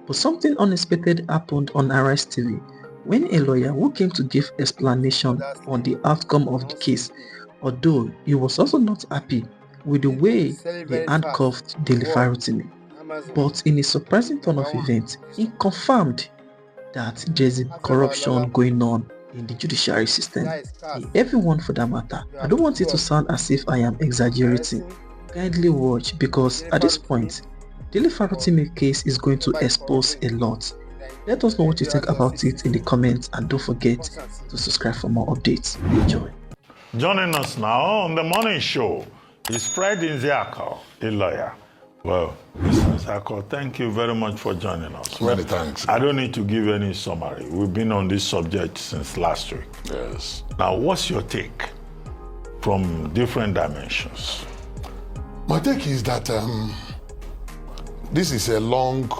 But something unexpected happened on Arise TV when a lawyer who came to give explanation on the outcome of the case, although he was also not happy with the way they handcuffed Dele Farotimi. But in a surprising turn of events, he confirmed that there's a corruption going on in the judiciary system, in everyone for that matter. I don't want it to sound as if I am exaggerating. Kindly watch, because at this point, Dele Farotimi case is going to expose a lot. Let us know what you think about it in the comments, and don't forget to subscribe for more updates. Enjoy. Joining us now on the morning show is Fred Nziako, a lawyer. Well, Mr. Nziako, thank you very much for joining us. Many thanks. I don't need to give any summary. We've been on this subject since last week. Yes. Now, what's your take from different dimensions? My take is that this is a long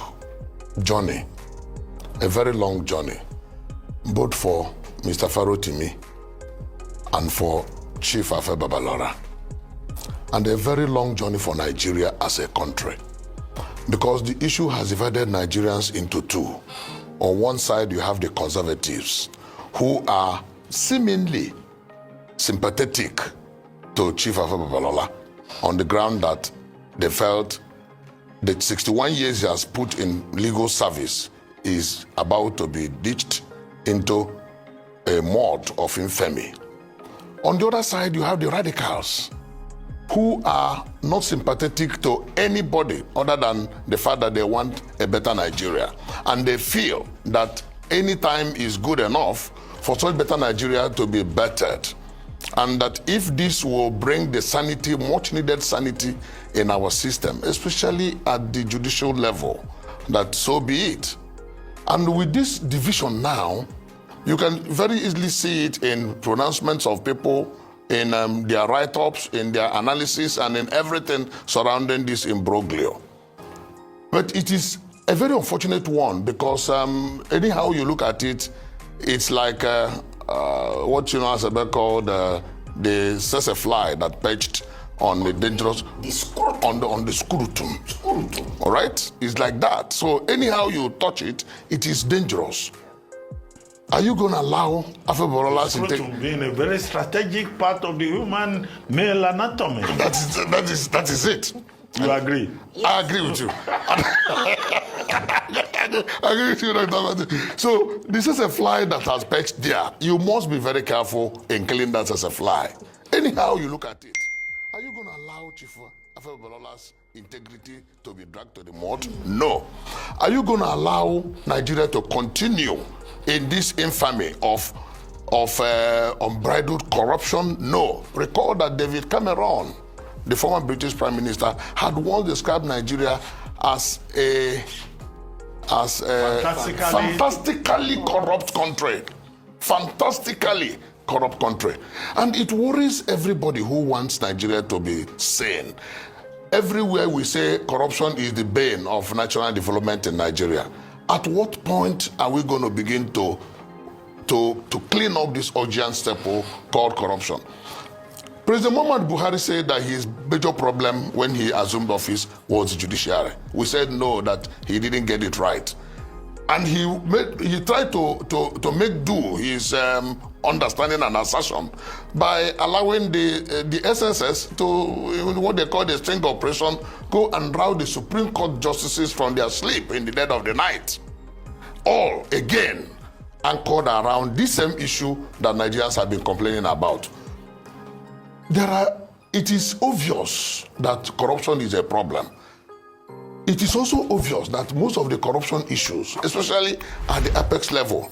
journey, a very long journey, both for Mr. Farotimi and for Chief Afe Babalora, and a very long journey for Nigeria as a country, because the issue has divided Nigerians into two. On one side, you have the conservatives, who are seemingly sympathetic to Chief Afe Babalora on the ground that they felt the 61 years he has put in legal service is about to be ditched into a mud of infamy. On the other side, you have the radicals, who are not sympathetic to anybody other than the fact that they want a better Nigeria. And they feel that any time is good enough for such better Nigeria to be bettered. And that if this will bring the sanity, much needed sanity in our system, especially at the judicial level, that so be it. And with this division now, you can very easily see it in pronouncements of people, in their write-ups, in their analysis, and in everything surrounding this imbroglio. But it is a very unfortunate one, because anyhow you look at it, it's like what as called the fly that perched on the dangerous, on the scrotum. All right? It's like that. So anyhow you touch it, it is dangerous. Are you going to allow Afe Babalora to take... being a very strategic part of the human male anatomy. That is it. You agree? I agree with you. I agree with you, Dr. So this is a fly that has perched there. You must be very careful in killing that as a fly. Anyhow you look at it, are you going to allow Chief Afe Babalola's integrity to be dragged to the mud? No. Are you going to allow Nigeria to continue in this infamy of unbridled corruption? No. Recall that David Cameron, the former British Prime Minister, had once described Nigeria as a fantastically corrupt country. Fantastically corrupt country. And it worries everybody who wants Nigeria to be sane. Everywhere we say corruption is the bane of national development in Nigeria. At what point are we going to begin to clean up this urgent step called corruption? President Muhammad Buhari said that his major problem when he assumed office was the judiciary. We said no, that he didn't get it right. And he tried to make do his understanding and assertion by allowing the SSS to, what they call the string operation, go and rout the Supreme Court justices from their sleep in the dead of the night. All, again, anchored around this same issue that Nigerians have been complaining about. It is obvious that corruption is a problem. It is also obvious that most of the corruption issues, especially at the apex level,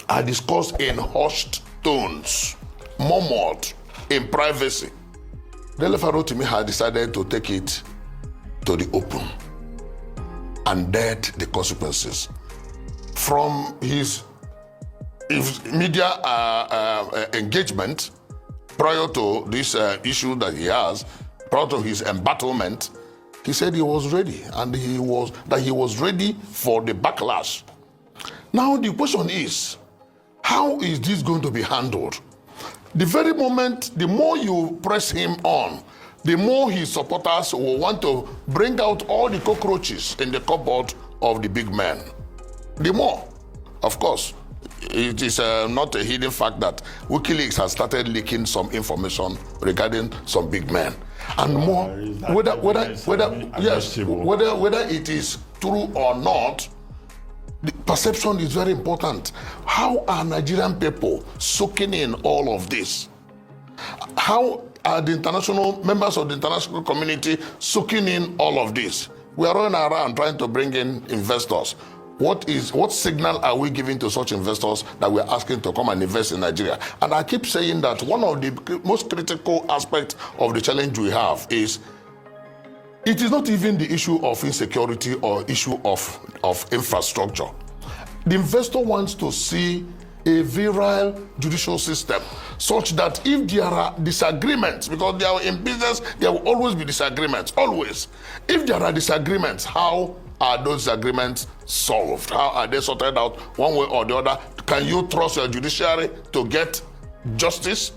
are discussed in hushed tones, murmured in privacy. Dele Farotimi had decided to take it to the open and bear the consequences. From his media engagement prior to this issue that he has, prior to his embattlement, he said he was ready, and he was ready for the backlash. Now the question is, how is this going to be handled? The very moment, the more you press him on, the more his supporters will want to bring out all the cockroaches in the cupboard of the big men, the more. Of course, it is not a hidden fact that WikiLeaks has started leaking some information regarding some big men, and more. Whether it is true or not, the perception is very important. How are Nigerian people soaking in all of this? How are the international members of the international community soaking in all of this? We are running around trying to bring in investors. What signal are we giving to such investors that we're asking to come and invest in Nigeria? And I keep saying that one of the most critical aspects of the challenge we have is it is not even the issue of insecurity or issue of infrastructure. The investor wants to see a virile judicial system such that if there are disagreements, because they are in business, there will always be disagreements, always. If there are disagreements, how are those disagreements solved? How are they sorted out one way or the other? Can you trust your judiciary to get justice?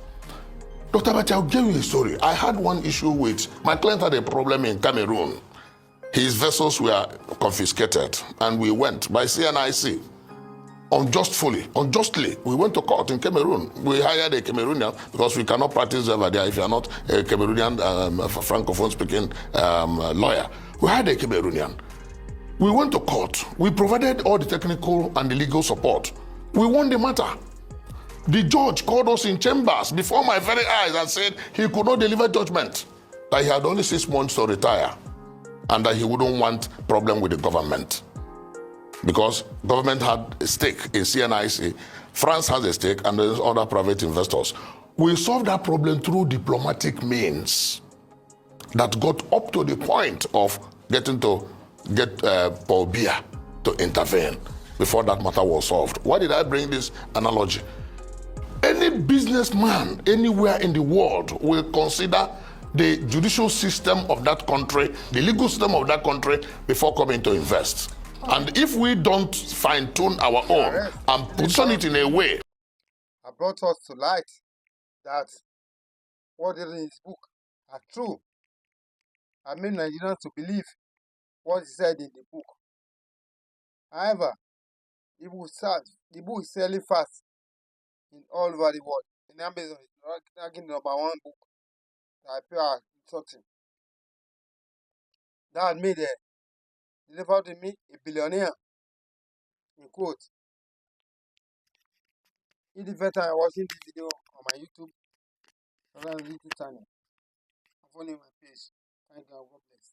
Dr. Bati, I'll give you a story. I had one issue with, my client had a problem in Cameroon. His vessels were confiscated and we went by CNIC. Unjustly, we went to court in Cameroon. We hired a Cameroonian because we cannot practice over there if you are not a Cameroonian francophone speaking lawyer. We hired a Cameroonian. We went to court. We provided all the technical and the legal support. We won the matter. The judge called us in chambers before my very eyes and said he could not deliver judgment, that he had only 6 months to retire and that he wouldn't want problem with the government. Because government had a stake in CNIC, France has a stake, and there's other private investors. We solved that problem through diplomatic means that got up to the point of getting to get Paul Biya to intervene before that matter was solved. Why did I bring this analogy? Any businessman anywhere in the world will consider the judicial system of that country, the legal system of that country before coming to invest. And if we don't fine-tune our own and position it in a way, I brought us to light that what is in his book are true. I made Nigerians to believe what he said in the book. However, the book is selling fast in all over the world. In Amazon, it's ranking the #1 book that people are talking. That made Dele Farotimi a billionaire. In quote. If the first time you're watching this video on my YouTube channel, follow my page. Thank you and God bless.